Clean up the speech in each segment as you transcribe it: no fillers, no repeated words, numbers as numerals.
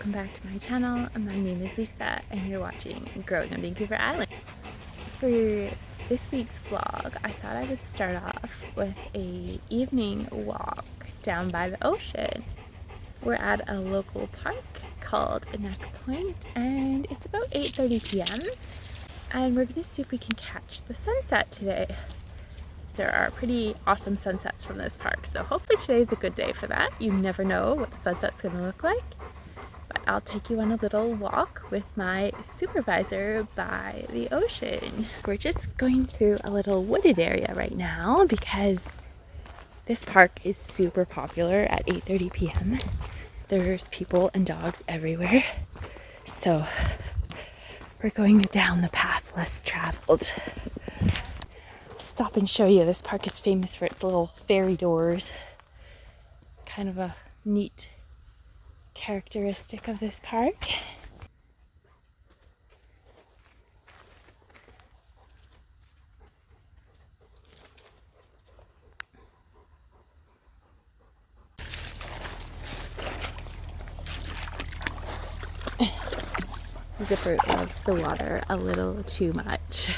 welcome back to my channel. My name is Lisa and you're watching Growing on Vancouver Island. For this week's vlog, I thought I would start off with an evening walk down by the ocean. We're at a local park called Neck Point and it's about 8:30 p.m. and we're going to see if we can catch the sunset today. There are pretty awesome sunsets from this park, so hopefully today is a good day for that. You never know what the sunset's going to look like. But I'll take you on a little walk with my supervisor by the ocean. We're just going through a little wooded area right now because this park is super popular at 8:30 p.m. There's people and dogs everywhere. So we're going down the path less traveled. Stop and show you, this park is famous for its little fairy doors. Kind of a neat characteristic of this park. Zipper loves the water a little too much.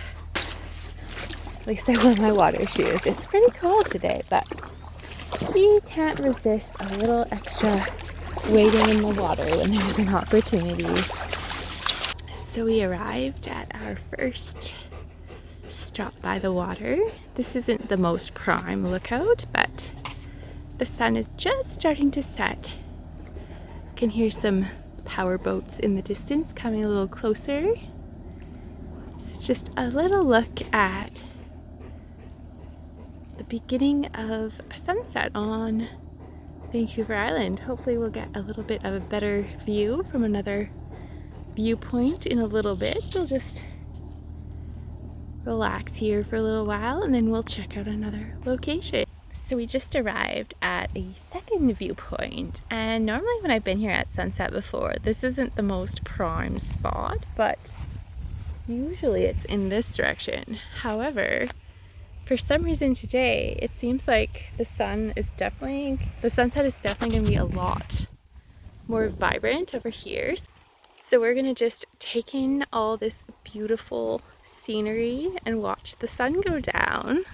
At least I wear my water shoes. It's pretty cold today, but he can't resist a little extra wading in the water when there's an opportunity. So we arrived at our first stop by the water. This isn't the most prime lookout, but the sun is just starting to set. You can hear some power boats in the distance coming a little closer. This is just a little look at the beginning of a sunset on Vancouver Island. Hopefully we'll get a little bit of a better view from another viewpoint in a little bit. We'll just relax here for a little while and then we'll check out another location. So we just arrived at a second viewpoint, and normally when I've been here at sunset before, this isn't the most prime spot, but usually it's in this direction. However, for some reason today, it seems like the sunset is definitely going to be a lot more vibrant over here. So we're going to just take in all this beautiful scenery and watch the sun go down.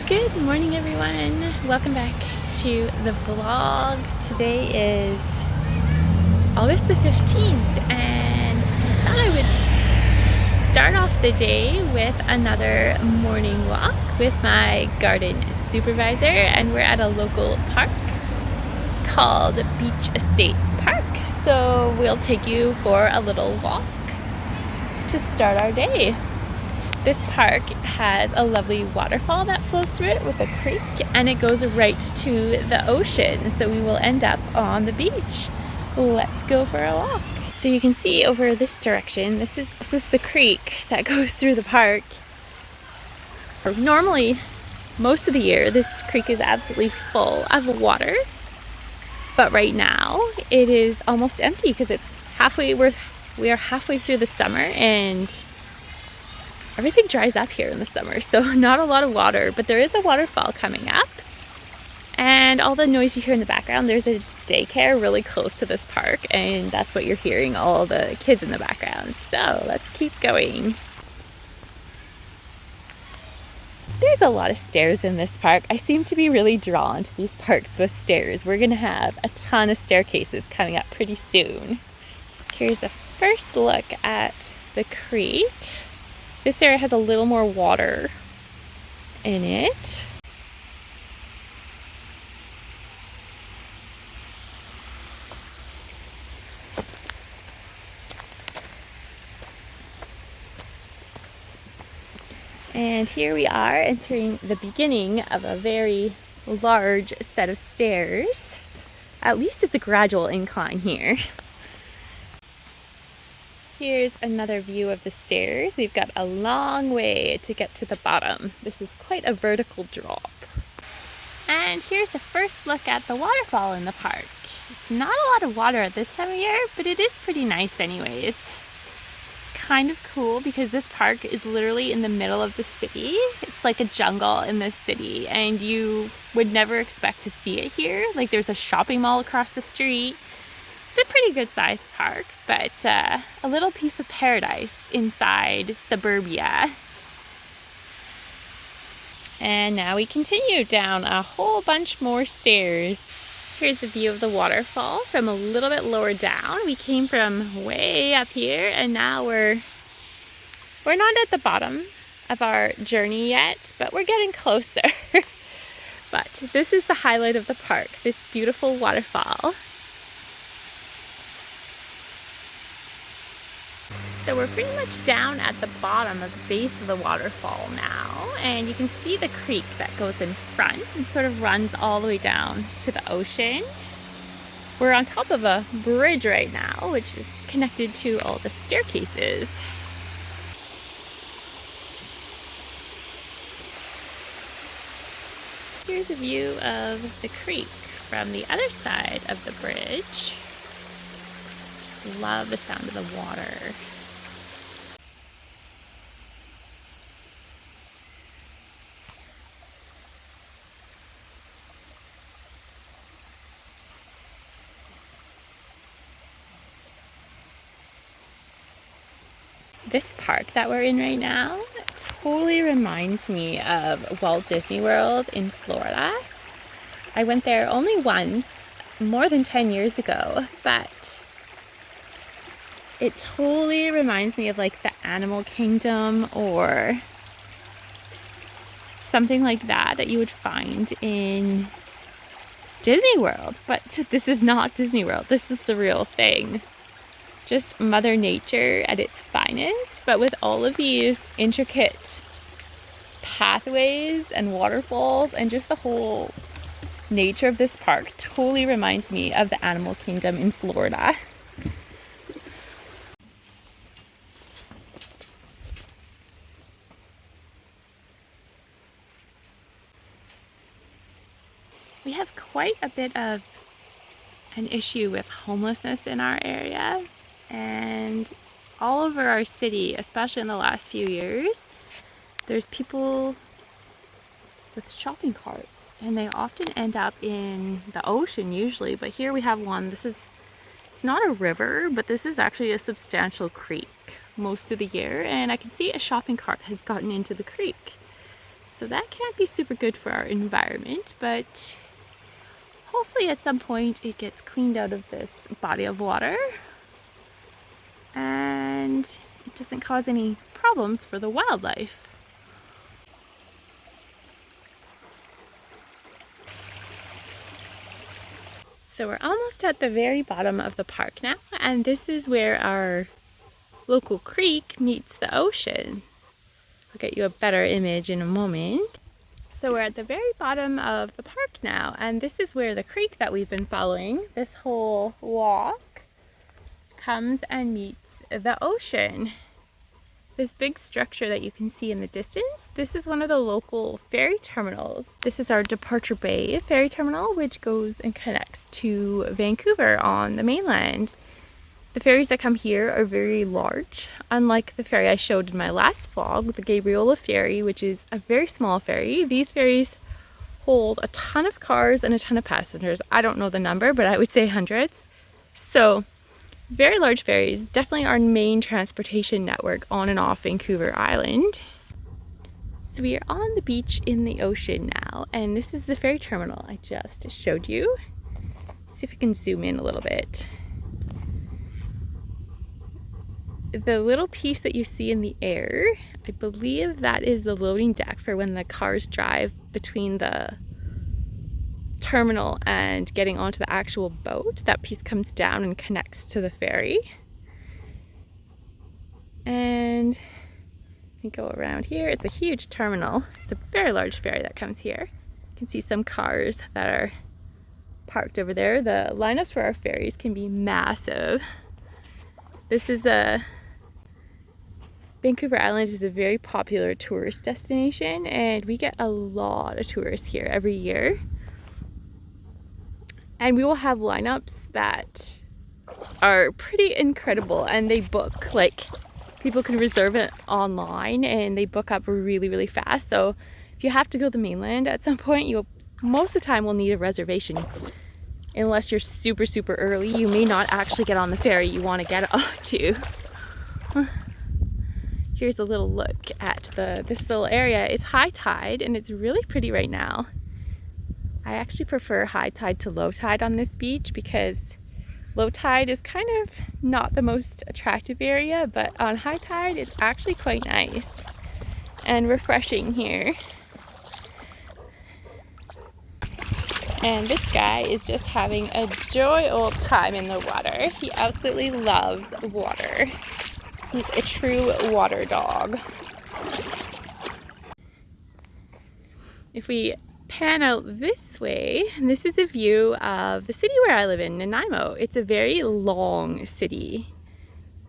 Good morning everyone, welcome back to the vlog. Today is August the 15th and I thought I would start off the day with another morning walk with my garden supervisor, and we're at a local park called Beach Estates Park. So we'll take you for a little walk to start our day. This park has a lovely waterfall that flows through it with a creek, and it goes right to the ocean, so we will end up on the beach. Let's go for a walk. So you can see over this direction, this is the creek that goes through the park. Normally, most of the year, this creek is absolutely full of water, but right now it is almost empty because it's we are halfway through the summer and everything dries up here in the summer, so not a lot of water, but there is a waterfall coming up. And all the noise you hear in the background, there's a daycare really close to this park, and that's what you're hearing, all the kids in the background. So let's keep going. There's a lot of stairs in this park. I seem to be really drawn to these parks with stairs. We're gonna have a ton of staircases coming up pretty soon. Here's a first look at the creek. This area has a little more water in it. And here we are entering the beginning of a very large set of stairs. At least it's a gradual incline here. Here's another view of the stairs. We've got a long way to get to the bottom. This is quite a vertical drop. And here's the first look at the waterfall in the park. It's not a lot of water at this time of year, but it is pretty nice anyways. Kind of cool because this park is literally in the middle of the city. It's like a jungle in this city, and you would never expect to see it here. Like, there's a shopping mall across the street. It's a pretty good sized park, but a little piece of paradise inside suburbia. And now we continue down a whole bunch more stairs. Here's the view of the waterfall from a little bit lower down. We came from way up here, and now we're not at the bottom of our journey yet, but we're getting closer. But this is the highlight of the park, this beautiful waterfall. So we're pretty much down at the bottom of the base of the waterfall now, and you can see the creek that goes in front and sort of runs all the way down to the ocean. We're on top of a bridge right now, which is connected to all the staircases. Here's a view of the creek from the other side of the bridge. Love the sound of the water. This park that we're in right now totally reminds me of Walt Disney World in Florida. I went there only once, more than 10 years ago, but it totally reminds me of like the Animal Kingdom or something like that you would find in Disney World. But this is not Disney World. This is the real thing. Just Mother Nature at its finest, but with all of these intricate pathways and waterfalls, and just the whole nature of this park totally reminds me of the Animal Kingdom in Florida. We have quite a bit of an issue with homelessness in our area. And all over our city, especially in the last few years, there's people with shopping carts, and they often end up in the ocean usually, but here we have one. It's not a river, but this is actually a substantial creek most of the year, and I can see a shopping cart has gotten into the creek. So that can't be super good for our environment, but hopefully at some point it gets cleaned out of this body of water and it doesn't cause any problems for the wildlife. So we're almost at the very bottom of the park now, and this is where our local creek meets the ocean. I'll get you a better image in a moment. So we're at the very bottom of the park now, and this is where the creek that we've been following this whole walk comes and meets the ocean. This big structure that you can see in the distance, this is one of the local ferry terminals. This is our Departure Bay ferry terminal, which goes and connects to Vancouver on the mainland. The ferries that come here are very large, unlike the ferry I showed in my last vlog, the Gabriola ferry, which is a very small ferry. These ferries hold a ton of cars and a ton of passengers. I don't know the number, but I would say hundreds. So very large ferries, definitely our main transportation network on and off Vancouver Island. So we are on the beach in the ocean now, and this is the ferry terminal I just showed you. See if we can zoom in a little bit. The little piece that you see in the air, I believe that is the loading deck for when the cars drive between the terminal and getting onto the actual boat. That piece comes down and connects to the ferry. And We go around here. It's a huge terminal. It's a very large ferry that comes here. You can see some cars that are parked over there. The lineups for our ferries can be massive. This is Vancouver Island is a very popular tourist destination, and we get a lot of tourists here every year. And we will have lineups that are pretty incredible, and they book, like, people can reserve it online and they book up really, really fast. So if you have to go to the mainland at some point, you'll most of the time will need a reservation. Unless you're super, super early, you may not actually get on the ferry you want to get onto. Here's a little look at this little area. It's high tide and it's really pretty right now. I actually prefer high tide to low tide on this beach because low tide is kind of not the most attractive area, but on high tide it's actually quite nice and refreshing here. And this guy is just having a joy old time in the water. He absolutely loves water. He's a true water dog. If we pan out this way, this is a view of the city where I live in, Nanaimo. It's a very long city.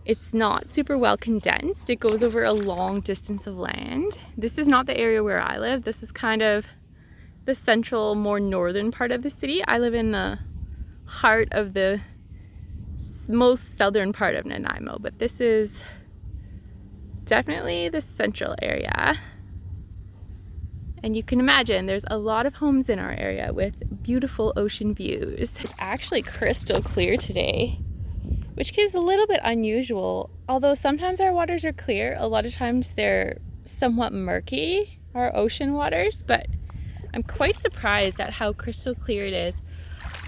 It's not super well condensed. It goes over a long distance of land. This is not the area where I live. This is kind of the central, more northern part of the city. I live in the heart of the most southern part of Nanaimo, but this is definitely the central area. And you can imagine there's a lot of homes in our area with beautiful ocean views. It's actually crystal clear today, which is a little bit unusual. Although sometimes our waters are clear, a lot of times they're somewhat murky, our ocean waters, but I'm quite surprised at how crystal clear it is.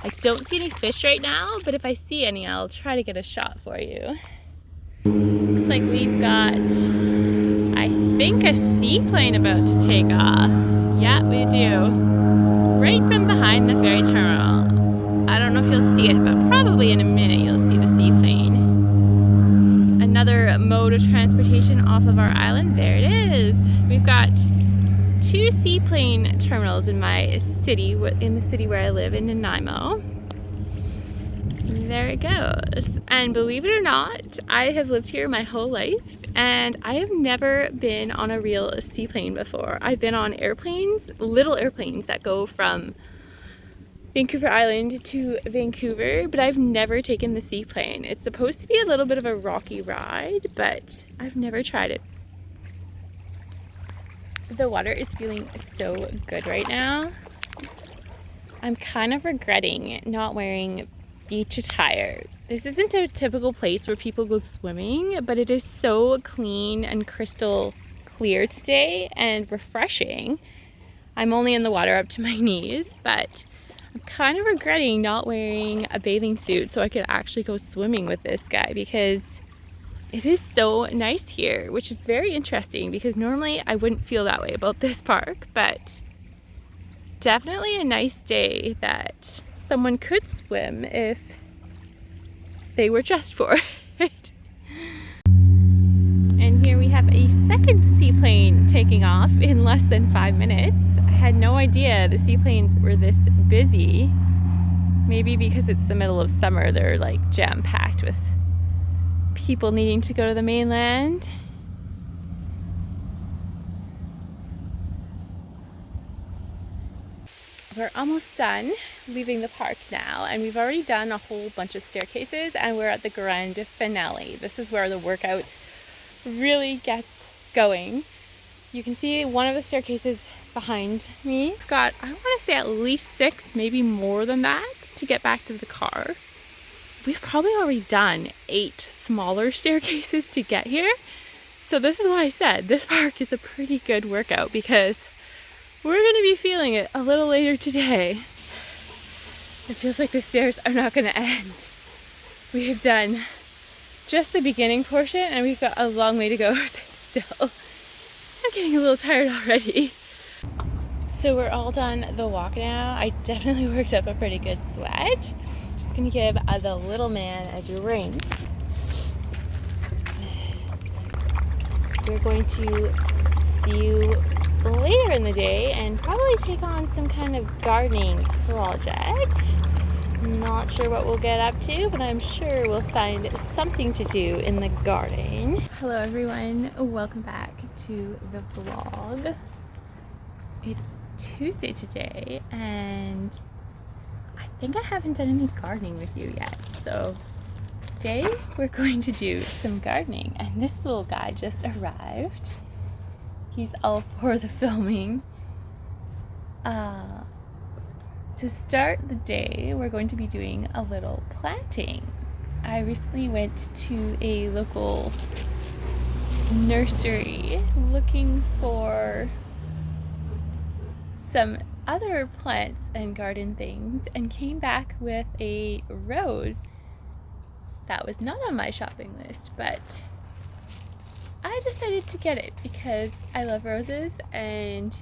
I don't see any fish right now, but if I see any, I'll try to get a shot for you. Looks like we've got, I think, a seaplane about to take off. Yeah, we do. Right from behind the ferry terminal. I don't know if you'll see it, but probably in a minute you'll see the seaplane. Another mode of transportation off of our island. There it is. We've got 2 seaplane terminals in my city, in the city where I live in Nanaimo. There it goes. And believe it or not, I have lived here my whole life and I have never been on a real seaplane before. I've been on airplanes, little airplanes that go from Vancouver Island to Vancouver, but I've never taken the seaplane. It's supposed to be a little bit of a rocky ride, but I've never tried it. The water is feeling so good right now. I'm kind of regretting not wearing beach attire. This isn't a typical place where people go swimming, but it is so clean and crystal clear today and refreshing. I'm only in the water up to my knees, but I'm kind of regretting not wearing a bathing suit so I could actually go swimming with this guy because it is so nice here, which is very interesting because normally I wouldn't feel that way about this park, but definitely a nice day that someone could swim if they were dressed for it. And here we have a second seaplane taking off in less than 5 minutes. I had no idea the seaplanes were this busy. Maybe because it's the middle of summer, they're like jam-packed with people needing to go to the mainland. We're almost done leaving the park now, and we've already done a whole bunch of staircases and we're at the grand finale. This is where the workout really gets going. You can see one of the staircases behind me. We've got, I want to say, at least 6, maybe more than that, to get back to the car. We've probably already done 8 smaller staircases to get here. So this is why I said this park is a pretty good workout, because we're going to be feeling it a little later today. It feels like the stairs are not going to end. We have done just the beginning portion and we've got a long way to go still. I'm getting a little tired already. So we're all done the walk now. I definitely worked up a pretty good sweat. Just gonna give the little man a drink. we're going to see you later in the day and probably take on some kind of gardening project. Not sure what we'll get up to, but I'm sure we'll find something to do in the garden. Hello everyone, welcome back to the vlog. It's Tuesday today and I think I haven't done any gardening with you yet. So today we're going to do some gardening, and this little guy just arrived. He's all for the filming. To start the day, we're going to be doing a little planting. I recently went to a local nursery looking for some other plants and garden things and came back with a rose that was not on my shopping list, but I decided to get it because I love roses and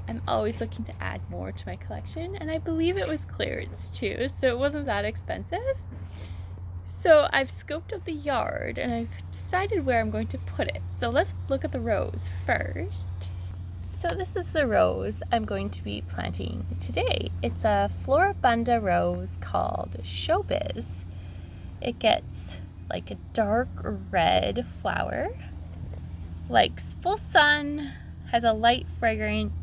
I'm always looking to add more to my collection, and I believe it was clearance too, so it wasn't that expensive. So I've scoped out the yard and I've decided where I'm going to put it. So let's look at the rose first. So this is the rose I'm going to be planting today. It's a Floribunda rose called Showbiz. It gets like a dark red flower, likes full sun, has a light fragrance,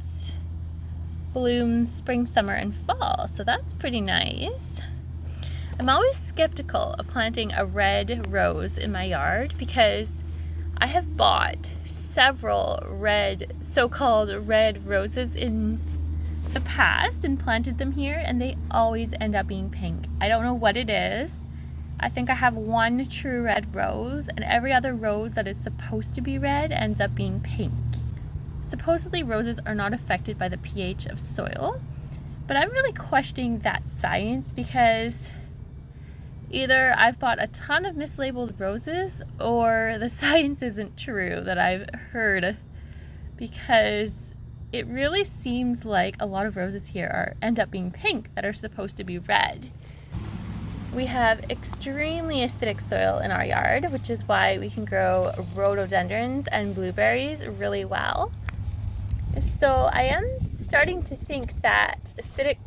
blooms spring, summer, and fall, so that's pretty nice. I'm always skeptical of planting a red rose in my yard because I have bought several so-called red roses in the past and planted them here, and they always end up being pink. I don't know what it is. I think I have one true red rose, and every other rose that is supposed to be red ends up being pink. Supposedly roses are not affected by the pH of soil, but I'm really questioning that science because either I've bought a ton of mislabeled roses or the science isn't true that I've heard, because it really seems like a lot of roses here end up being pink that are supposed to be red. We have extremely acidic soil in our yard, which is why we can grow rhododendrons and blueberries really well. So I am starting to think that acidic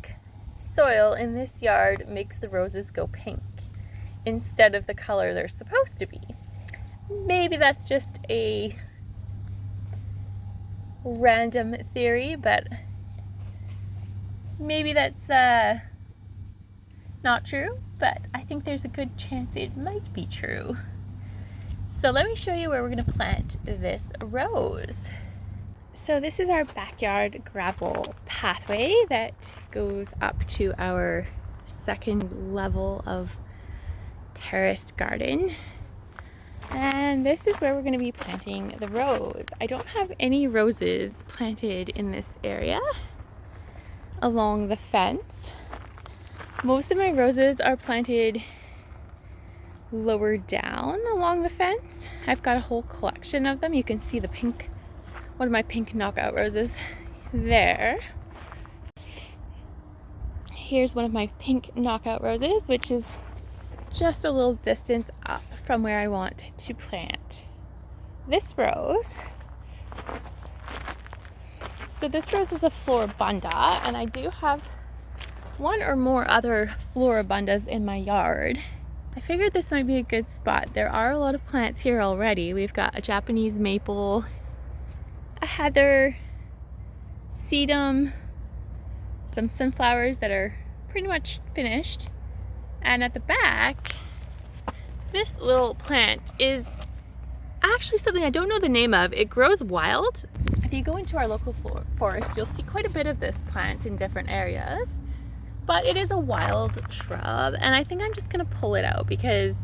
soil in this yard makes the roses go pink instead of the color they're supposed to be. Maybe that's just a random theory, but maybe that's not true, but I think there's a good chance it might be true. So let me show you where we're going to plant this rose. So this is our backyard gravel pathway that goes up to our second level of terraced garden. And this is where we're going to be planting the rose. I don't have any roses planted in this area along the fence. Most of my roses are planted lower down along the fence. I've got a whole collection of them. You can see the pink, one of my pink knockout roses there. Here's one of my pink knockout roses, which is just a little distance up from where I want to plant this rose. So this rose is a Floribunda, and I do have one or more other Floribundas in my yard. I figured this might be a good spot. There are a lot of plants here already. We've got a Japanese maple, a heather, sedum, some sunflowers that are pretty much finished. And at the back, this little plant is actually something I don't know the name of. It grows wild. If you go into our local forest, you'll see quite a bit of this plant in different areas. But it is a wild shrub, and I think I'm just gonna pull it out because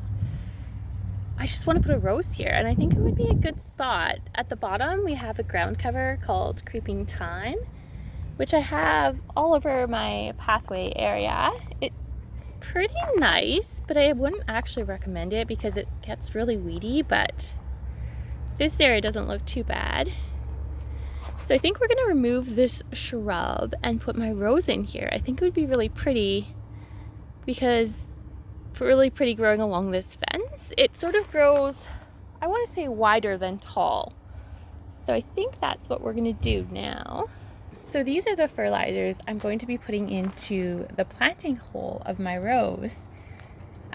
I just want to put a rose here, and I think it would be a good spot. At the bottom we have a ground cover called Creeping Thyme, which I have all over my pathway area. It's pretty nice, but I wouldn't actually recommend it because it gets really weedy, but this area doesn't look too bad. So I think we're gonna remove this shrub and put my rose in here. I think it would be really pretty because really pretty growing along this fence. It sort of grows I want to say wider than tall. So I think that's what we're going to do now. So these are the fertilizers I'm going to be putting into the planting hole of my rose.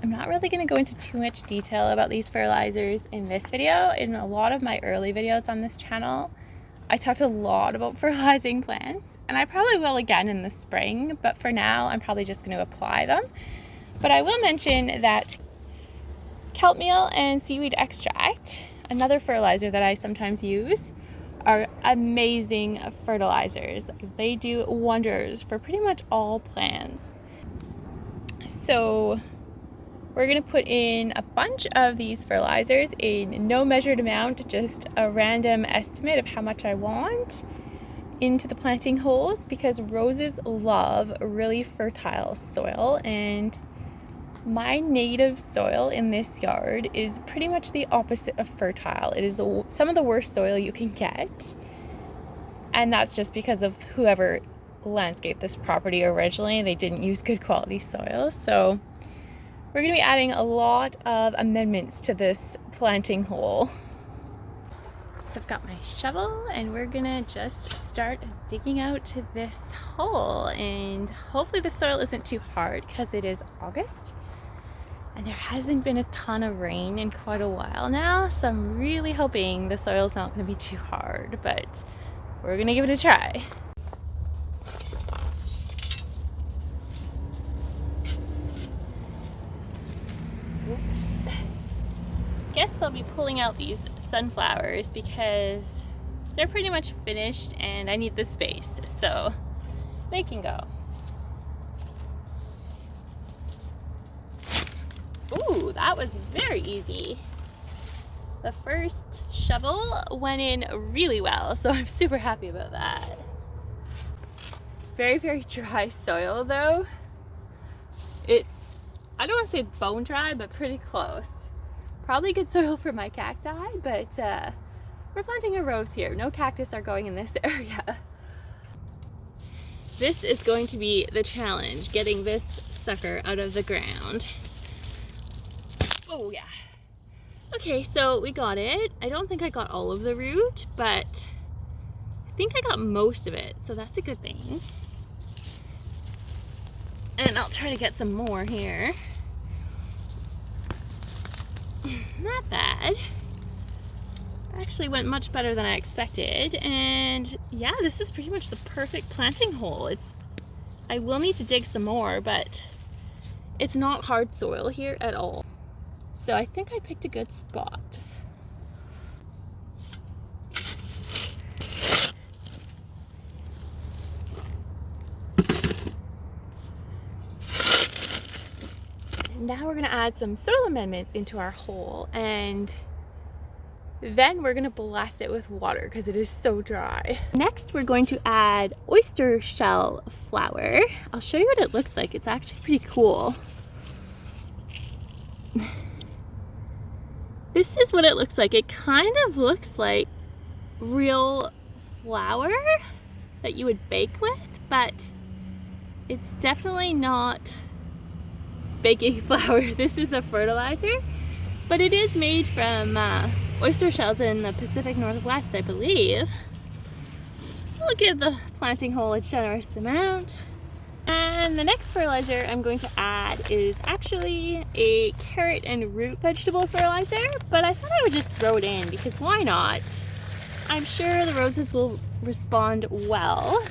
I'm not really going to go into too much detail about these fertilizers in this video. In a lot of my early videos on this channel, I talked a lot about fertilizing plants, and I probably will again in the spring, but for now I'm probably just going to apply them. But I will mention that kelp meal and seaweed extract, another fertilizer that I sometimes use, are amazing fertilizers. They do wonders for pretty much all plants. So we're going to put in a bunch of these fertilizers in no measured amount, just a random estimate of how much I want into the planting holes, because roses love really fertile soil, and my native soil in this yard is pretty much the opposite of fertile. It is some of the worst soil you can get, and that's just because of whoever landscaped this property originally. They didn't use good quality soil, so we're going to be adding a lot of amendments to this planting hole. So I've got my shovel and we're going to just start digging out this hole, and hopefully the soil isn't too hard because it is August and there hasn't been a ton of rain in quite a while now, so I'm really hoping the soil's not going to be too hard, but we're going to give it a try. Oops. Guess I'll be pulling out these sunflowers because they're pretty much finished and I need the space, so they can go. Ooh, that was very easy. The first shovel went in really well, so I'm super happy about that. Very, very dry soil though. I don't want to say it's bone dry, but pretty close. Probably good soil for my cacti, but we're planting a rose here. No cactus are going in this area. This is going to be the challenge, getting this sucker out of the ground. Oh yeah. Okay, so we got it. I don't think I got all of the root, but I think I got most of it, so that's a good thing. And I'll try to get some more here. Not bad. Actually went much better than I expected, and yeah, this is pretty much the perfect planting hole. I will need to dig some more, but it's not hard soil here at all. So I think I picked a good spot. Now we're going to add some soil amendments into our hole, and then we're going to blast it with water because it is so dry. Next we're going to add oyster shell flour. I'll show you what it looks like. It's actually pretty cool. This is what it looks like. It kind of looks like real flour that you would bake with, but it's definitely not baking flour. This is a fertilizer, but it is made from oyster shells in the Pacific Northwest, I believe. We'll give the planting hole a generous amount. And the next fertilizer I'm going to add is actually a carrot and root vegetable fertilizer, but I thought I would just throw it in because why not? I'm sure the roses will respond well.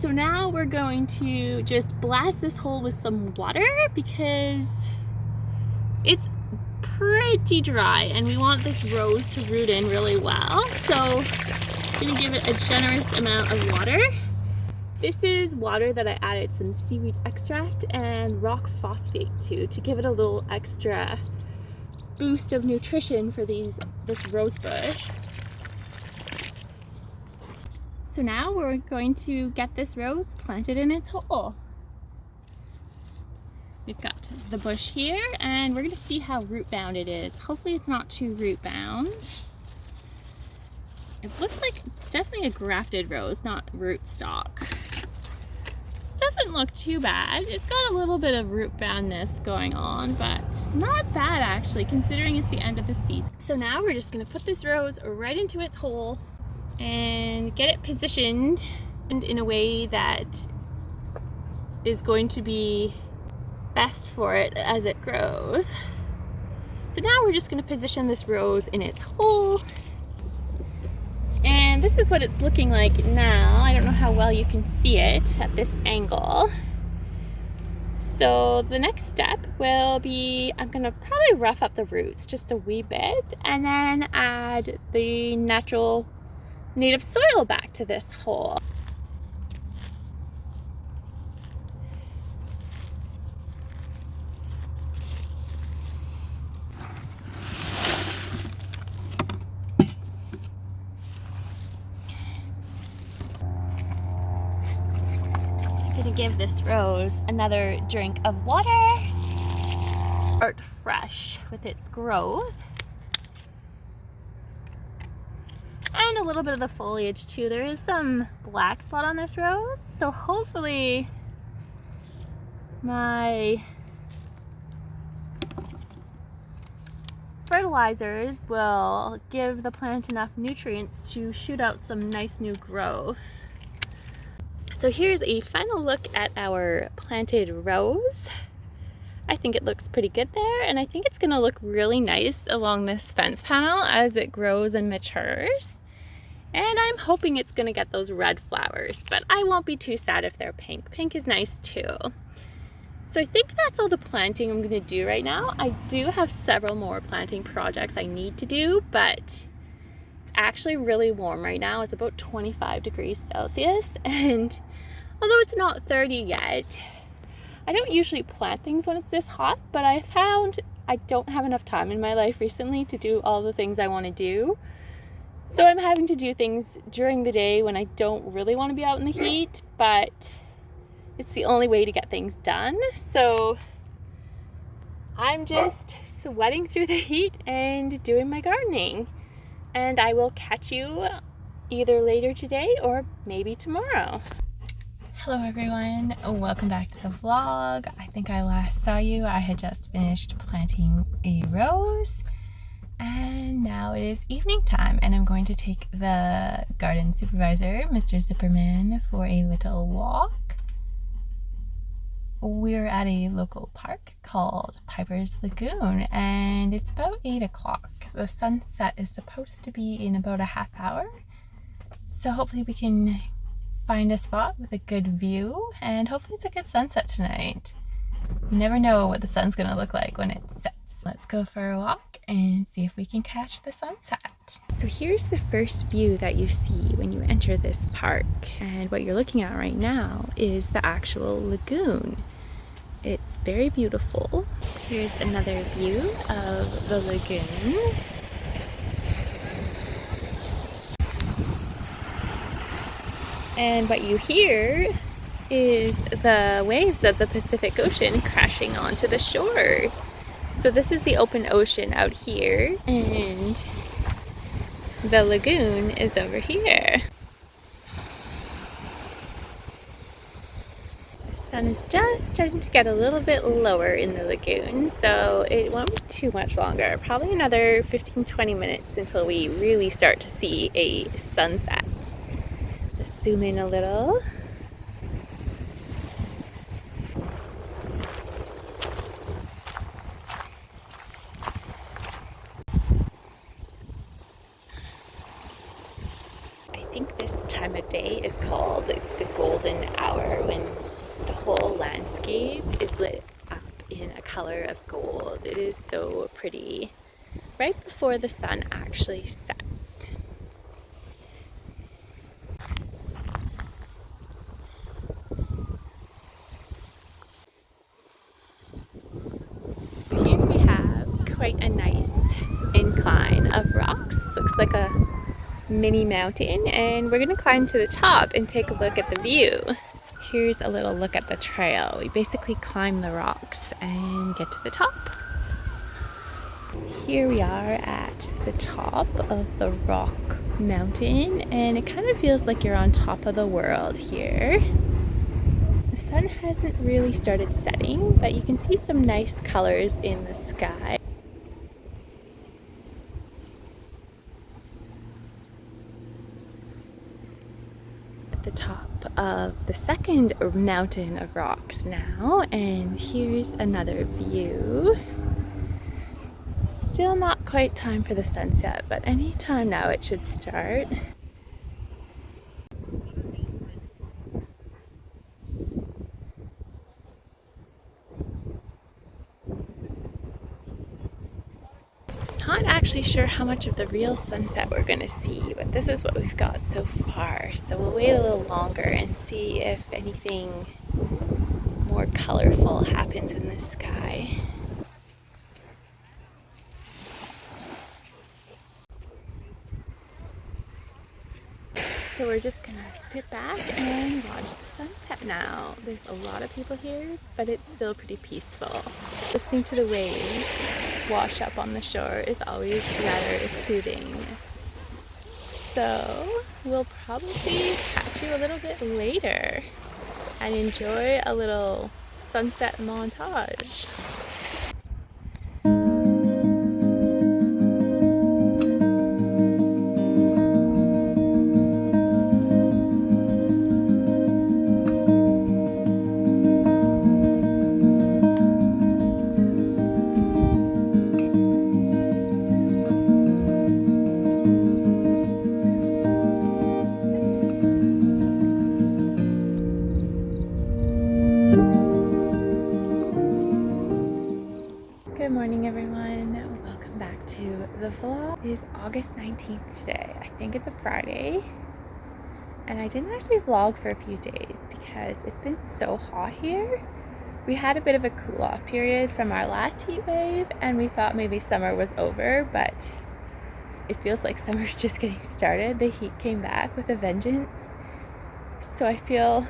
So now we're going to just blast this hole with some water because it's pretty dry and we want this rose to root in really well. So I'm gonna give it a generous amount of water. This is water that I added some seaweed extract and rock phosphate to give it a little extra boost of nutrition for this rose bush. So now we're going to get this rose planted in its hole. We've got the bush here and we're gonna see how root bound it is. Hopefully it's not too root bound. It looks like it's definitely a grafted rose, not rootstock. Doesn't doesn't look too bad. It's got a little bit of root boundness going on, but not bad actually, considering it's the end of the season. So now we're just gonna put this rose right into its hole and get it positioned in a way that is going to be best for it as it grows. So now we're just gonna position this rose in its hole. And this is what it's looking like now. I don't know how well you can see it at this angle. So the next step will be, I'm gonna probably rough up the roots just a wee bit and then add the natural native soil back to this hole. Give this rose another drink of water. Start fresh with its growth. And a little bit of the foliage too. There is some black spot on this rose, so hopefully my fertilizers will give the plant enough nutrients to shoot out some nice new growth. So here's a final look at our planted rose. I think it looks pretty good there, and I think it's gonna look really nice along this fence panel as it grows and matures. And I'm hoping it's gonna get those red flowers, but I won't be too sad if they're pink. Pink is nice too. So I think that's all the planting I'm gonna do right now. I do have several more planting projects I need to do, but actually really warm right now. It's about 25 degrees Celsius, and although it's not 30 yet, I don't usually plant things when it's this hot, but I found I don't have enough time in my life recently to do all the things I want to do. So I'm having to do things during the day when I don't really want to be out in the heat, but it's the only way to get things done. So I'm just sweating through the heat and doing my gardening. And I will catch you either later today or maybe tomorrow. Hello everyone, welcome back to the vlog. I think I last saw you. I had just finished planting a rose and now it is evening time and I'm going to take the garden supervisor, Mr. Zipperman, for a little walk. We're at a local park called Pipers Lagoon and it's about 8 o'clock. The sunset is supposed to be in about a half hour. So hopefully we can find a spot with a good view and hopefully it's a good sunset tonight. You never know what the sun's gonna look like when it sets. Let's go for a walk and see if we can catch the sunset. So here's the first view that you see when you enter this park, and what you're looking at right now is the actual lagoon. It's very beautiful. Here's another view of the lagoon. And what you hear is the waves of the Pacific Ocean crashing onto the shore. So this is the open ocean out here, and the lagoon is over here. The sun is just starting to get a little bit lower in the lagoon, so it won't be too much longer. Probably another 15-20 minutes until we really start to see a sunset. Let's zoom in a little. I think this time of day is called the golden hour, when the whole landscape is lit up in a color of gold. It is so pretty, right before the sun actually sets. Here we have quite a nice incline of rocks. Looks like a mini mountain, and we're gonna climb to the top and take a look at the view. Here's a little look at the trail. We basically climb the rocks and get to the top. Here we are at the top of the rock mountain, and it kind of feels like you're on top of the world here. So sun hasn't really started setting, but you can see some nice colors in the sky. At the top of the second mountain of rocks now, and here's another view. Still not quite time for the sunset, but any time now it should start. Not actually sure how much of the real sunset we're going to see, but this is what we've got so far. So we'll wait a little longer and see if anything more colorful happens in the sky. So we're just gonna sit back and watch the sunset now. There's a lot of people here, but it's still pretty peaceful. Listening to the waves wash up on the shore is always rather soothing. So we'll probably catch you a little bit later and enjoy a little sunset montage. Good morning everyone, welcome back to the vlog. It is August 19th today. I think it's a Friday, and I didn't actually vlog for a few days because it's been so hot here. We had a bit of a cool off period from our last heat wave and we thought maybe summer was over, but it feels like summer's just getting started. The heat came back with a vengeance. So I feel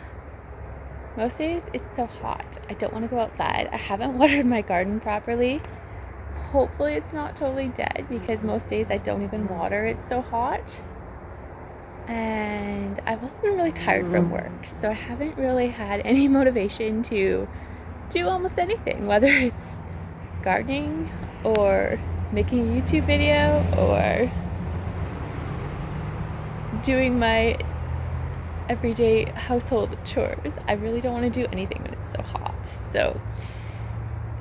most days it's so hot, I don't want to go outside. I haven't watered my garden properly. Hopefully it's not totally dead because most days I don't even water, it's so hot. And I've also been really tired from work, so I haven't really had any motivation to do almost anything, whether it's gardening or making a YouTube video or doing my everyday household chores. I really don't want to do anything when it's so hot. So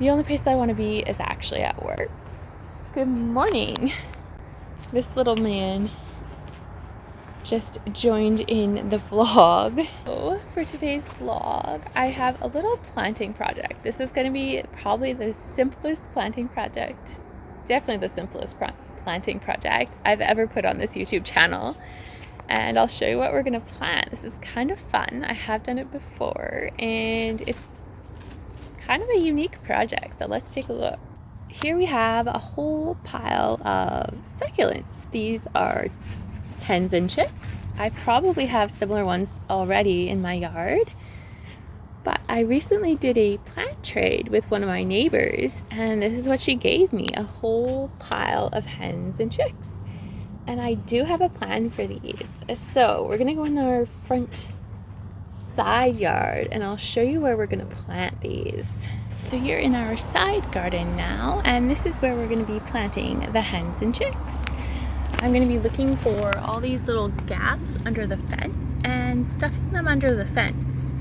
the only place I want to be is actually at work. Good morning. This little man just joined in the vlog. So for today's vlog, I have a little planting project. This is going to be probably the simplest planting project, definitely the simplest planting project I've ever put on this YouTube channel. And I'll show you what we're gonna plant. This is kind of fun. I have done it before and it's kind of a unique project, so let's take a look. Here we have a whole pile of succulents. These are hens and chicks. I probably have similar ones already in my yard, but I recently did a plant trade with one of my neighbors and this is what she gave me, a whole pile of hens and chicks. And I do have a plan for these. So we're gonna go in our front side yard and I'll show you where we're gonna plant these. So you're in our side garden now, and this is where we're gonna be planting the hens and chicks. I'm gonna be looking for all these little gaps under the fence and stuffing them under the fence.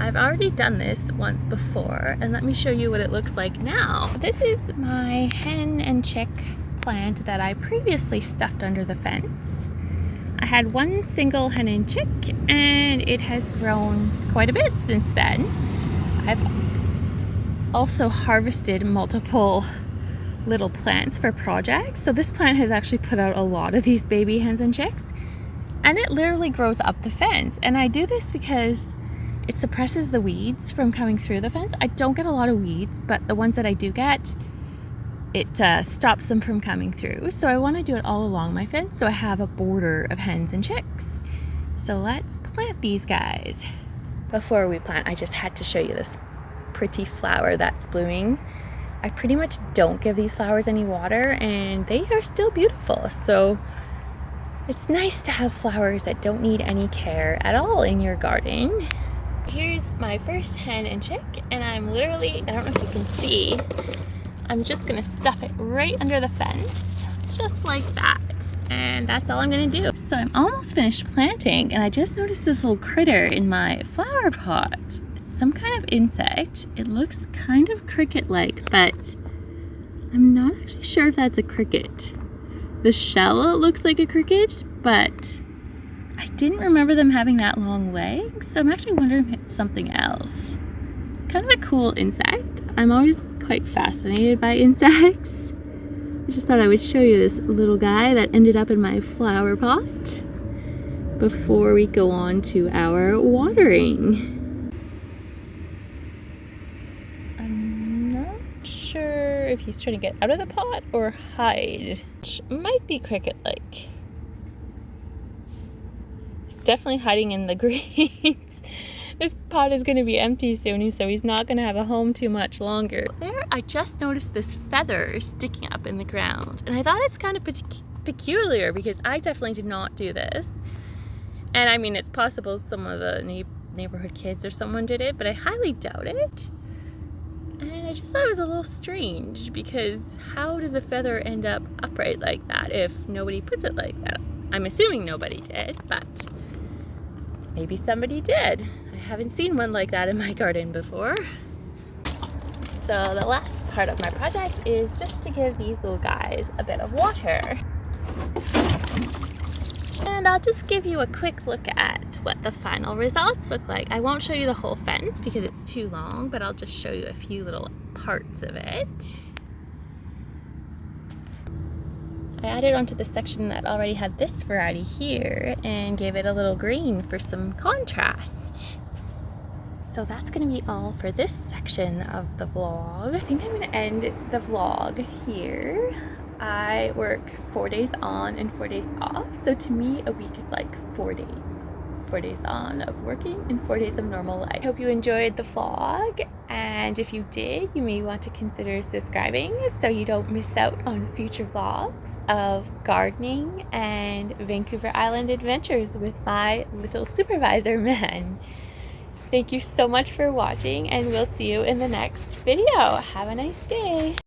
I've already done this once before, and let me show you what it looks like now. This is my hen and chick plant that I previously stuffed under the fence. I had one single hen and chick and it has grown quite a bit since then. I've also harvested multiple little plants for projects. So this plant has actually put out a lot of these baby hens and chicks, and it literally grows up the fence. And I do this because it suppresses the weeds from coming through the fence. I don't get a lot of weeds, but the ones that I do get, it stops them from coming through. So I want to do it all along my fence so I have a border of hens and chicks. So let's plant these guys. Before we plant, I just had to show you this pretty flower that's blooming. I pretty much don't give these flowers any water and they are still beautiful. So it's nice to have flowers that don't need any care at all in your garden. Here's my first hen and chick, and I'm literally, I don't know if you can see, I'm just gonna stuff it right under the fence, just like that. And that's all I'm gonna do. So I'm almost finished planting, and I just noticed this little critter in my flower pot. It's some kind of insect. It looks kind of cricket-like, but I'm not actually sure if that's a cricket. The shell looks like a cricket, but I didn't remember them having that long legs, so I'm actually wondering if it's something else. Kind of a cool insect. I'm always quite fascinated by insects. I just thought I would show you this little guy that ended up in my flower pot before we go on to our watering. I'm not sure if he's trying to get out of the pot or hide, which might be cricket-like. He's definitely hiding in the greens. This pot is going to be empty soon, so he's not going to have a home too much longer. There, I just noticed this feather sticking up in the ground, and I thought it's kind of peculiar because I definitely did not do this. And I mean, it's possible some of the neighborhood kids or someone did it, but I highly doubt it. And I just thought it was a little strange because how does a feather end up upright like that if nobody puts it like that? I'm assuming nobody did, but maybe somebody did. I haven't seen one like that in my garden before. So the last part of my project is just to give these little guys a bit of water. And I'll just give you a quick look at what the final results look like. I won't show you the whole fence because it's too long, but I'll just show you a few little parts of it. I added onto the section that already had this variety here and gave it a little green for some contrast. So that's going to be all for this section of the vlog. I think I'm going to end the vlog here. I work 4 days on and 4 days off. So to me, a week is like 4 days. 4 days on of working and 4 days of normal life. I hope you enjoyed the vlog. And if you did, you may want to consider subscribing so you don't miss out on future vlogs of gardening and Vancouver Island adventures with my little supervisor man. Thank you so much for watching, and we'll see you in the next video. Have a nice day.